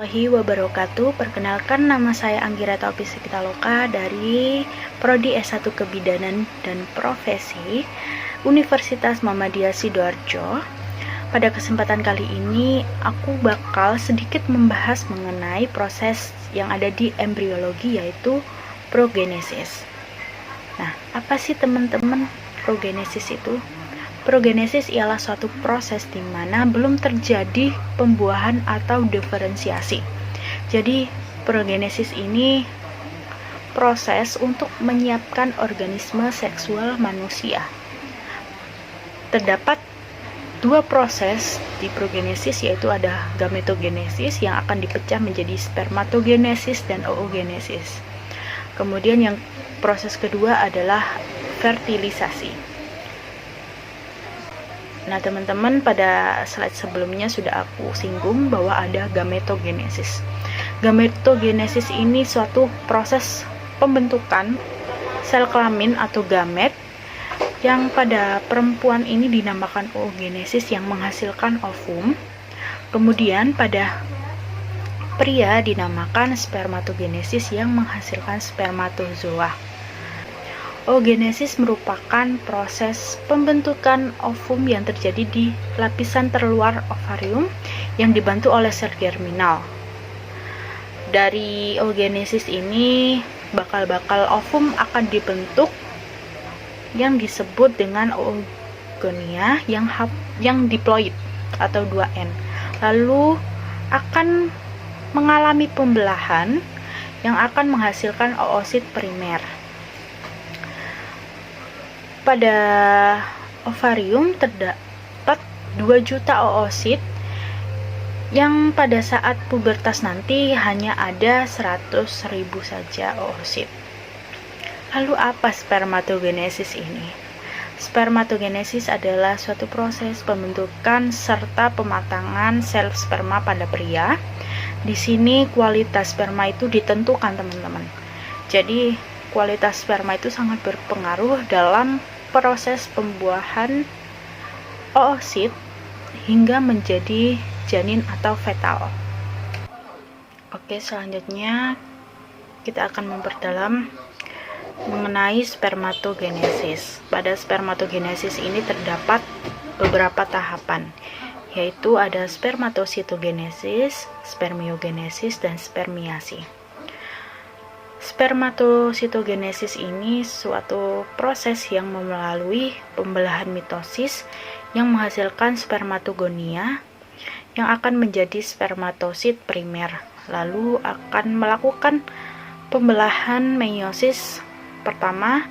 warahmatullahi wabarakatuh. Perkenalkan, nama saya Anggira Taufik Pitaloka dari Prodi S1 Kebidanan dan Profesi Universitas Muhammadiyah Sidoarjo. Pada kesempatan kali ini aku bakal sedikit membahas mengenai proses yang ada di embriologi, yaitu progenesis. Nah, apa sih teman-teman progenesis itu? Progenesis ialah suatu proses di mana belum terjadi pembuahan atau diferensiasi. Jadi, progenesis ini proses untuk menyiapkan organisme seksual manusia. Terdapat dua proses di progenesis, yaitu ada gametogenesis yang akan dipecah menjadi spermatogenesis dan oogenesis. Kemudian yang proses kedua adalah fertilisasi. Nah, teman-teman, pada slide sebelumnya sudah aku singgung bahwa ada gametogenesis. Gametogenesis ini suatu proses pembentukan sel kelamin atau gamet yang pada perempuan ini dinamakan oogenesis yang menghasilkan ovum. Kemudian pada pria dinamakan spermatogenesis yang menghasilkan spermatozoa. Oogenesis merupakan proses pembentukan ovum yang terjadi di lapisan terluar ovarium yang dibantu oleh sel germinal. Dari oogenesis ini, bakal-bakal ovum akan dibentuk yang disebut dengan oogonia yang diploid atau 2N. Lalu akan mengalami pembelahan yang akan menghasilkan oosit primer. Pada ovarium terdapat 2 juta oosit yang pada saat pubertas nanti hanya ada 100.000 saja oosit. Lalu apa spermatogenesis ini? Spermatogenesis adalah suatu proses pembentukan serta pematangan sel sperma pada pria. Di sini kualitas sperma itu ditentukan, teman-teman. Jadi kualitas sperma itu sangat berpengaruh dalam proses pembuahan oosit hingga menjadi janin atau fetal. Oke, selanjutnya kita akan memperdalam mengenai spermatogenesis. Pada spermatogenesis ini terdapat beberapa tahapan, yaitu ada spermatositogenesis, spermiogenesis, dan spermiasi. Spermatositogenesis ini suatu proses yang melalui pembelahan mitosis yang menghasilkan spermatogonia yang akan menjadi spermatosit primer, lalu akan melakukan pembelahan meiosis pertama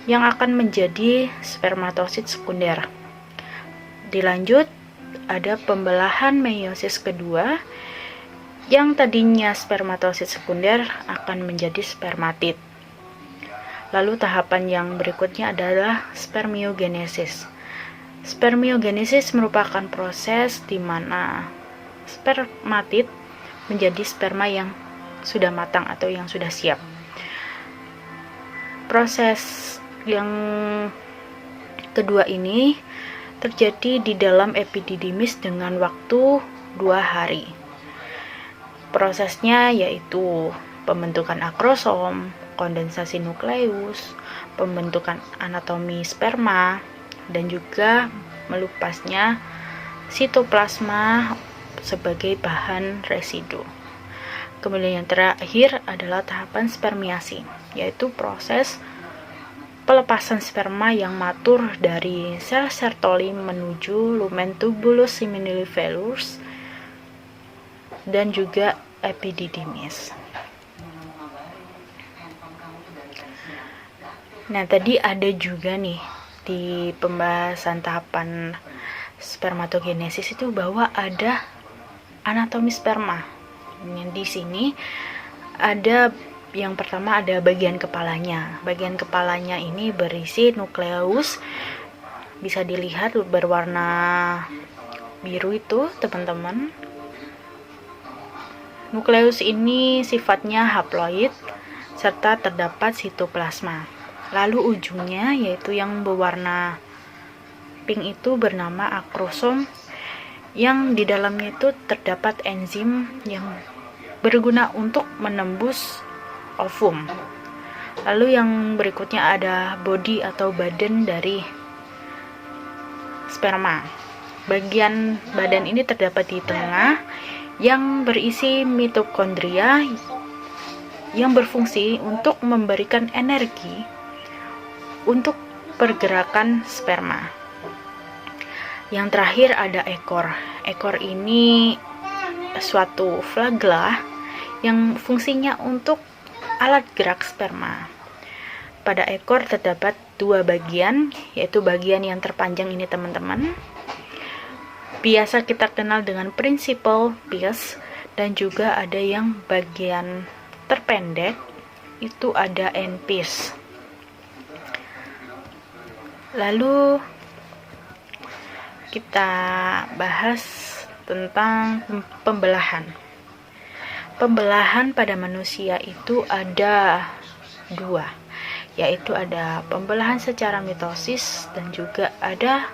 yang akan menjadi spermatosit sekunder. Dilanjut ada pembelahan meiosis kedua yang tadinya spermatosit sekunder akan menjadi spermatid. Lalu tahapan yang berikutnya adalah spermiogenesis. Spermiogenesis merupakan proses di mana spermatid menjadi sperma yang sudah matang atau yang sudah siap. Proses yang kedua ini terjadi di dalam epididymis dengan waktu 2 hari. Prosesnya yaitu pembentukan akrosom, kondensasi nukleus, pembentukan anatomi sperma, dan juga melupasnya sitoplasma sebagai bahan residu. Kemudian yang terakhir adalah tahapan spermiasi, yaitu proses pelepasan sperma yang matur dari sel Sertoli menuju lumen tubulus seminivellus dan juga epididymis. Nah, tadi ada juga nih di pembahasan tahapan spermatogenesis itu bahwa ada anatomi sperma. Di sini ada yang pertama ada bagian kepalanya. Bagian kepalanya ini berisi nukleus, bisa dilihat berwarna biru itu, teman-teman. Nukleus ini sifatnya haploid serta terdapat sitoplasma. Lalu ujungnya yaitu yang berwarna pink itu bernama akrosom yang di dalamnya itu terdapat enzim yang berguna untuk menembus ovum. Lalu yang berikutnya ada body atau badan dari sperma. Bagian badan ini terdapat di tengah yang berisi mitokondria yang berfungsi untuk memberikan energi untuk pergerakan sperma. Yang terakhir ada ekor. Ekor ini suatu flagella yang fungsinya untuk alat gerak sperma. Pada ekor terdapat dua bagian, yaitu bagian yang terpanjang ini teman-teman, biasa kita kenal dengan principal pes, dan juga ada yang bagian terpendek, itu ada anpes. Lalu kita bahas tentang pembelahan. Pembelahan pada manusia itu ada dua, yaitu ada pembelahan secara mitosis dan juga ada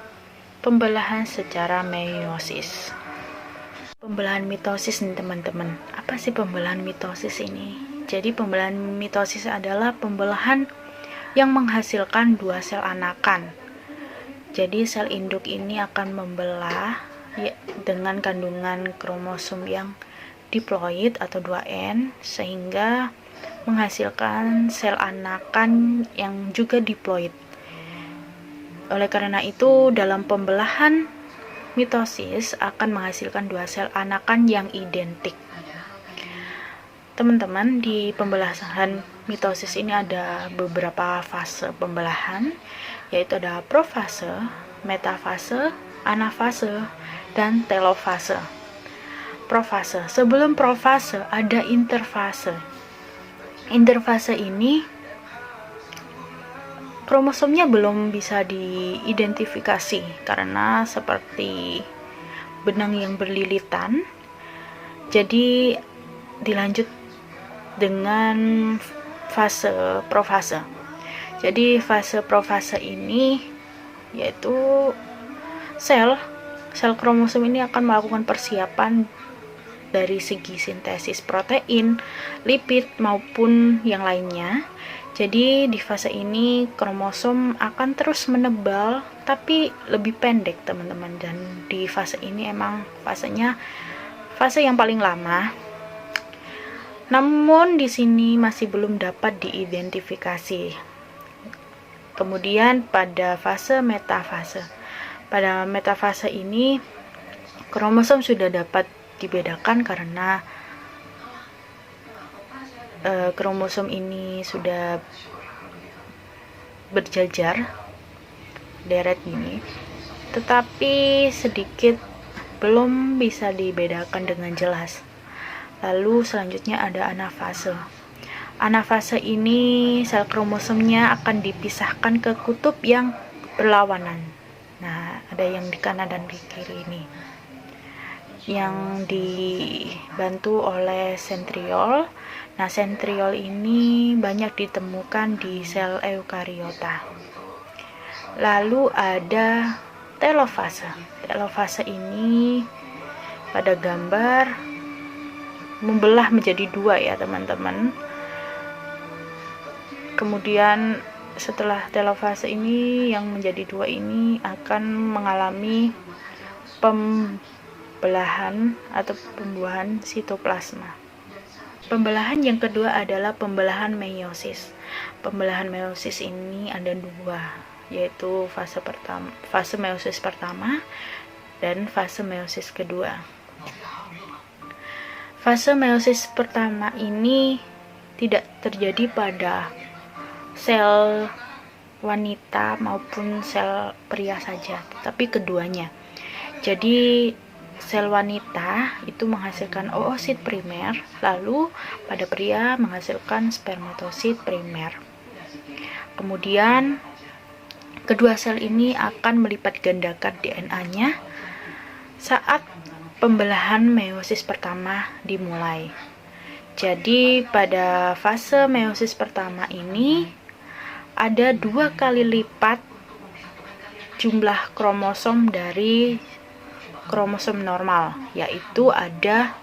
pembelahan secara meiosis. Pembelahan mitosis nih teman-teman. Apa sih pembelahan mitosis ini? Jadi pembelahan mitosis adalah pembelahan yang menghasilkan dua sel anakan. Jadi sel induk ini akan membelah dengan kandungan kromosom yang diploid atau 2N sehingga menghasilkan sel anakan yang juga diploid. Oleh karena itu, dalam pembelahan mitosis akan menghasilkan dua sel anakan yang identik. Teman-teman, di pembelahan mitosis ini ada beberapa fase pembelahan, yaitu ada profase, metafase, anafase, dan telofase. Profase. Sebelum profase ada interfase. Interfase ini kromosomnya belum bisa diidentifikasi karena seperti benang yang berlilitan. Jadi dilanjut dengan fase profase. Jadi fase profase ini yaitu sel kromosom ini akan melakukan persiapan dari segi sintesis protein, lipid maupun yang lainnya. Jadi di fase ini kromosom akan terus menebal tapi lebih pendek teman-teman, dan di fase ini emang fasenya fase yang paling lama. Namun di sini masih belum dapat diidentifikasi. Kemudian pada fase metafase. Pada metafase ini kromosom sudah dapat dibedakan karena kromosom ini sudah berjajar deret ini, tetapi sedikit belum bisa dibedakan dengan jelas. Lalu selanjutnya ada anafase. Anafase ini sel kromosomnya akan dipisahkan ke kutub yang berlawanan. Nah, ada yang di kanan dan di kiri ini, yang dibantu oleh sentriol. Nah, sentriol ini banyak ditemukan di sel eukariota. Lalu ada telofase. Telofase ini pada gambar membelah menjadi dua ya teman-teman. Kemudian setelah telofase ini yang menjadi dua ini akan mengalami pembelahan atau pembuahan sitoplasma. Pembelahan yang kedua adalah pembelahan meiosis. Pembelahan meiosis ini ada dua, yaitu fase meiosis pertama dan fase meiosis kedua. Fase meiosis pertama ini tidak terjadi pada sel wanita maupun sel pria saja, tapi keduanya. Jadi sel wanita itu menghasilkan oosit primer, lalu pada pria menghasilkan spermatosit primer. Kemudian kedua sel ini akan melipat gandakan DNA-nya saat pembelahan meiosis pertama dimulai. Jadi pada fase meiosis pertama ini ada 2 kali lipat jumlah kromosom dari kromosom normal, yaitu ada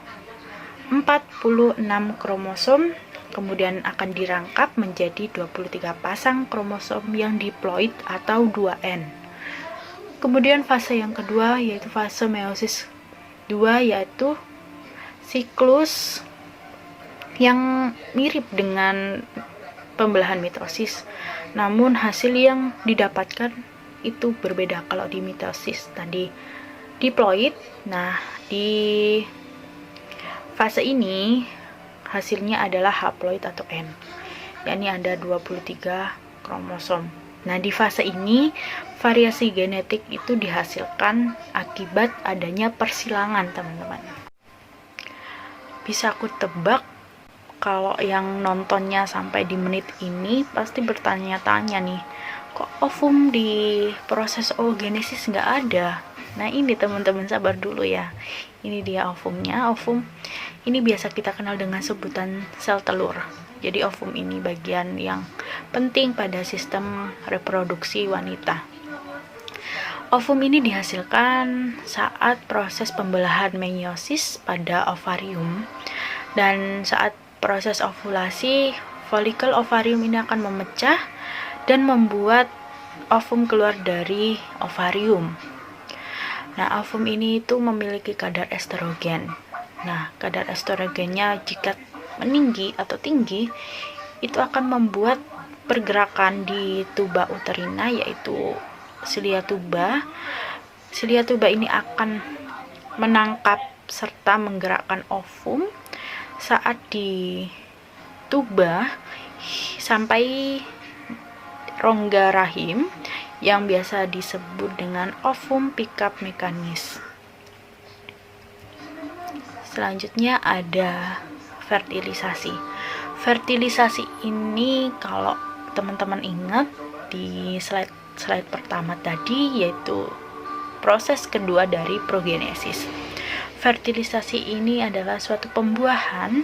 46 kromosom, kemudian akan dirangkap menjadi 23 pasang kromosom yang diploid atau 2N. Kemudian fase yang kedua yaitu fase meiosis 2, yaitu siklus yang mirip dengan pembelahan mitosis, namun hasil yang didapatkan itu berbeda. Kalau di mitosis tadi diploid, nah di fase ini hasilnya adalah haploid atau N, yakni ada 23 kromosom. Nah, di fase ini variasi genetik itu dihasilkan akibat adanya persilangan, teman-teman. Bisa aku tebak kalau yang nontonnya sampai di menit ini pasti bertanya-tanya nih, kok ovum di proses oogenesis nggak ada? Nah, ini teman-teman, sabar dulu ya. Ini dia ovumnya. Ovum ini biasa kita kenal dengan sebutan sel telur. Jadi ovum ini bagian yang penting pada sistem reproduksi wanita. Ovum ini dihasilkan saat proses pembelahan meiosis pada ovarium, dan saat proses ovulasi, folikel ovarium ini akan memecah dan membuat ovum keluar dari ovarium. Nah, ovum ini itu memiliki kadar estrogen. Nah, kadar estrogennya jika meninggi atau tinggi, itu akan membuat pergerakan di tuba uterina, yaitu silia tuba. Silia tuba ini akan menangkap serta menggerakkan ovum saat di tuba sampai rongga rahim, yang biasa disebut dengan ovum pickup mekanis. Selanjutnya ada fertilisasi. Fertilisasi ini kalau teman-teman ingat di slide pertama tadi, yaitu proses kedua dari progenesis. Fertilisasi ini adalah suatu pembuahan,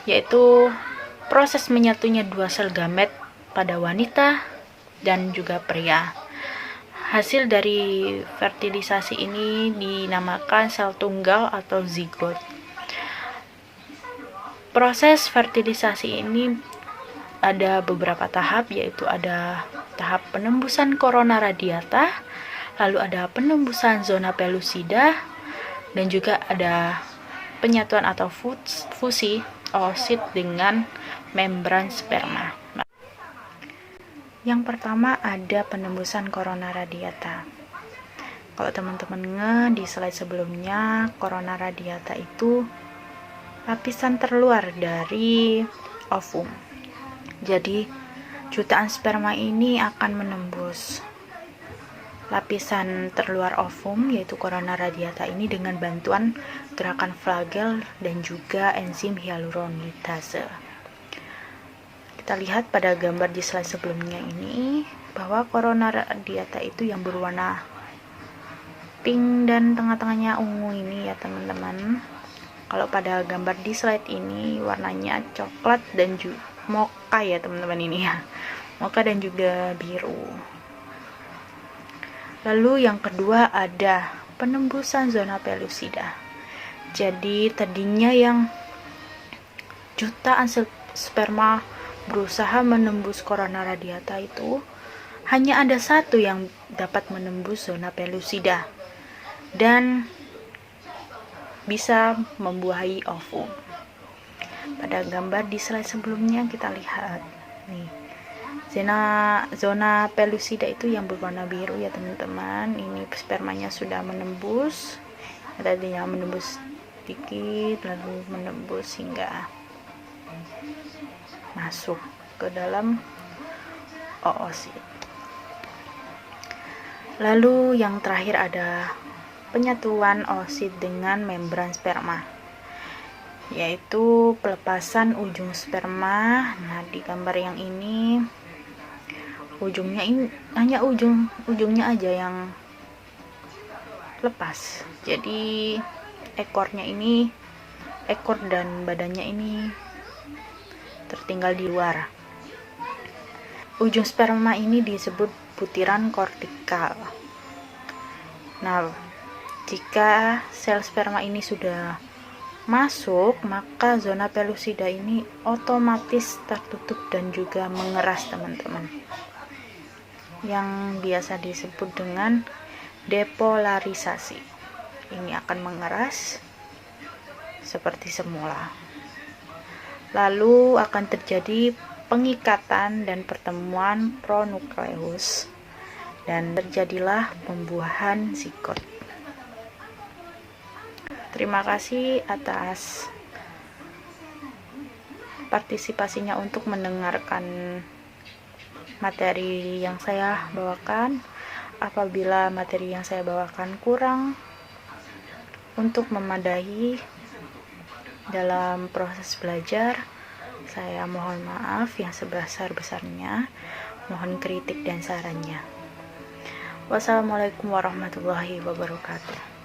yaitu proses menyatunya dua sel gamet pada wanita dan juga pria. Hasil dari fertilisasi ini dinamakan sel tunggal atau zigot. Proses fertilisasi ini ada beberapa tahap, yaitu ada tahap penembusan corona radiata, lalu ada penembusan zona pellucida, dan juga ada penyatuan atau fusi oosit dengan membran sperma. Yang pertama ada penembusan corona radiata. Kalau teman-teman di slide sebelumnya, corona radiata itu lapisan terluar dari ovum. Jadi jutaan sperma ini akan menembus lapisan terluar ovum, yaitu corona radiata ini, dengan bantuan gerakan flagel dan juga enzim hyaluronidase. Kita lihat pada gambar di slide sebelumnya ini bahwa corona radiata itu yang berwarna pink dan tengah-tengahnya ungu ini ya teman-teman. Kalau pada gambar di slide ini warnanya coklat dan juga mocha ya teman-teman, ini ya, mocha dan juga biru. Lalu yang kedua ada penembusan zona pellucida. Jadi tadinya yang jutaan sperma berusaha menembus corona radiata itu, hanya ada satu yang dapat menembus zona pellucida dan bisa membuahi ovum. Pada gambar di slide sebelumnya kita lihat nih, zona pellucida itu yang berwarna biru ya teman-teman. Ini spermanya sudah menembus, tadinya menembus sedikit lalu menembus hingga masuk ke dalam oosit. Lalu yang terakhir ada penyatuan oosit dengan membran sperma, yaitu pelepasan ujung sperma. Nah, di gambar yang ini ujungnya ini hanya ujungnya aja yang lepas. Jadi ekor dan badannya ini tertinggal di luar. Ujung sperma ini disebut butiran kortikal. Nah, jika sel sperma ini sudah masuk, maka zona pelusida ini otomatis tertutup dan juga mengeras, teman-teman, yang biasa disebut dengan depolarisasi. Ini akan mengeras seperti semula, lalu akan terjadi pengikatan dan pertemuan pronukleus dan terjadilah pembuahan zigot. Terima kasih atas partisipasinya untuk mendengarkan materi yang saya bawakan. Apabila materi yang saya bawakan kurang untuk memadai dalam proses belajar, saya mohon maaf yang sebesar-besarnya. Mohon kritik dan sarannya. Wassalamualaikum warahmatullahi wabarakatuh.